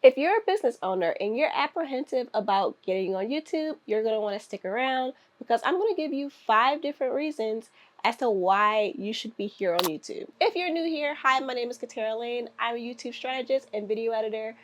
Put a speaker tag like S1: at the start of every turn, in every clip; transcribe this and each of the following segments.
S1: If you're a business owner and you're apprehensive about getting on YouTube, you're going to want to stick around because I'm going to give you 5 different reasons as to why you should be here on YouTube. If you're new here, hi, my name is Catara. I'm a YouTube strategist and video editor,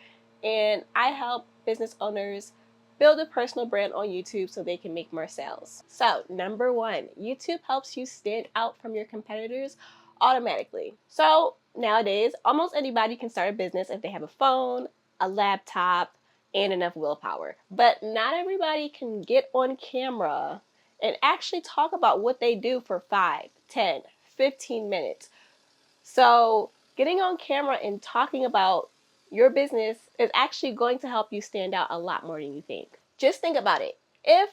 S1: and I help business owners build a personal brand on YouTube so they can make more sales. So, number 1, YouTube helps you stand out from your competitors automatically. So, nowadays, almost anybody can start a business if they have a phone, a laptop, and enough willpower. But not everybody can get on camera and actually talk about what they do for 5, 10, 15 minutes. So getting on camera and talking about your business is actually going to help you stand out a lot more than you think. Just think about it. If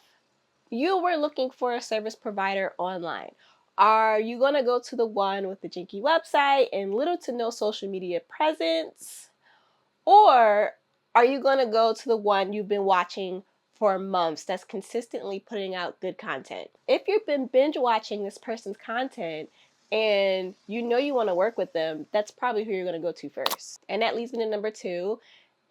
S1: you were looking for a service provider online, are you going to go to the one with the janky website and little to no social media presence? Or are you going to go to the one you've been watching for months that's consistently putting out good content? If you've been binge watching this person's content and you know you want to work with them, that's probably who you're going to go to first. And that leads me to number 2.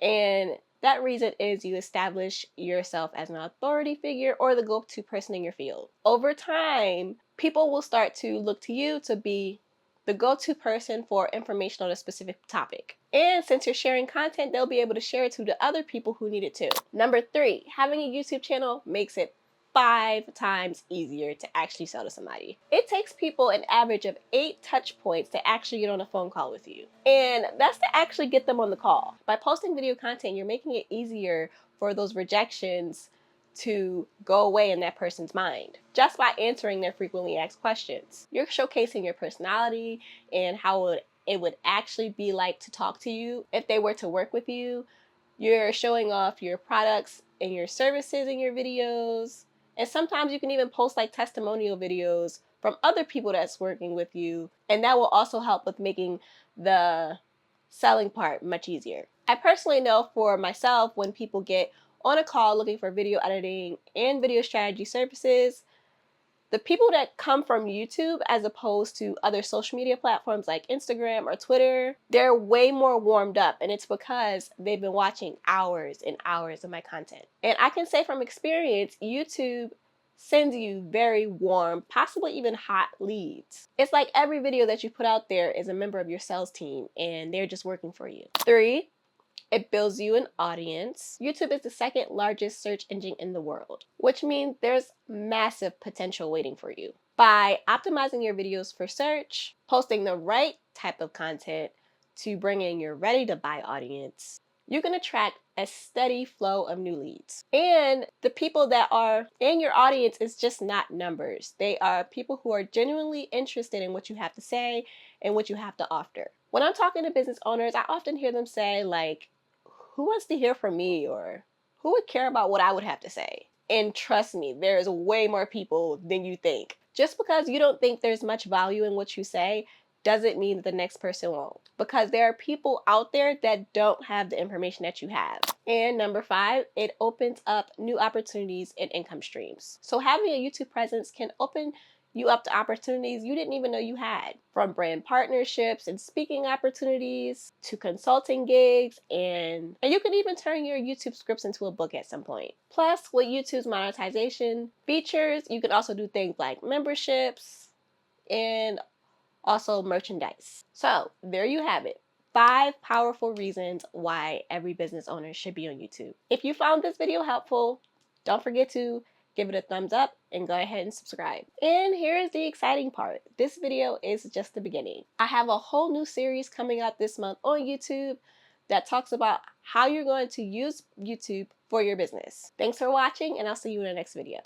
S1: And that reason is you establish yourself as an authority figure or the go-to person in your field. Over time, people will start to look to you to be the go-to person for information on a specific topic. And since you're sharing content, they'll be able to share it to the other people who need it too. Number 3, having a YouTube channel makes it 5 times easier to actually sell to somebody. It takes people an average of 8 touch points to actually get on a phone call with you. And that's to actually get them on the call. By posting video content, you're making it easier for those rejections to go away in that person's mind just by answering their frequently asked questions. You're showcasing your personality and how it would actually be like to talk to you if they were to work with you. You're showing off your products and your services in your videos. And sometimes you can even post like testimonial videos from other people that's working with you. And that will also help with making the selling part much easier. I personally know for myself, when people get on a call looking for video editing and video strategy services, the people that come from YouTube as opposed to other social media platforms like Instagram or Twitter, they're way more warmed up, and it's because they've been watching hours and hours of my content. And I can say from experience, YouTube sends you very warm, possibly even hot leads. It's like every video that you put out there is a member of your sales team and they're just working for you. 3, it builds you an audience. YouTube is the 2nd largest search engine in the world, which means there's massive potential waiting for you. By optimizing your videos for search, posting the right type of content to bring in your ready to buy audience, you can attract a steady flow of new leads. And the people that are in your audience is just not numbers. They are people who are genuinely interested in what you have to say and what you have to offer. When I'm talking to business owners, I often hear them say like, who wants to hear from me, or who would care about what I would have to say? And trust me, there's way more people than you think. Just because you don't think there's much value in what you say doesn't mean that the next person won't. Because there are people out there that don't have the information that you have. And number 5, it opens up new opportunities and income streams. So having a YouTube presence can open you up to opportunities you didn't even know you had, from brand partnerships and speaking opportunities to consulting gigs, and you can even turn your YouTube scripts into a book at some point. Plus, with YouTube's monetization features, you can also do things like memberships and also merchandise. So there you have it. 5 powerful reasons why every business owner should be on YouTube. If you found this video helpful, don't forget to give it a thumbs up and go ahead and subscribe. And here is the exciting part. This video is just the beginning. I have a whole new series coming out this month on YouTube that talks about how you're going to use YouTube for your business. Thanks for watching, and I'll see you in the next video.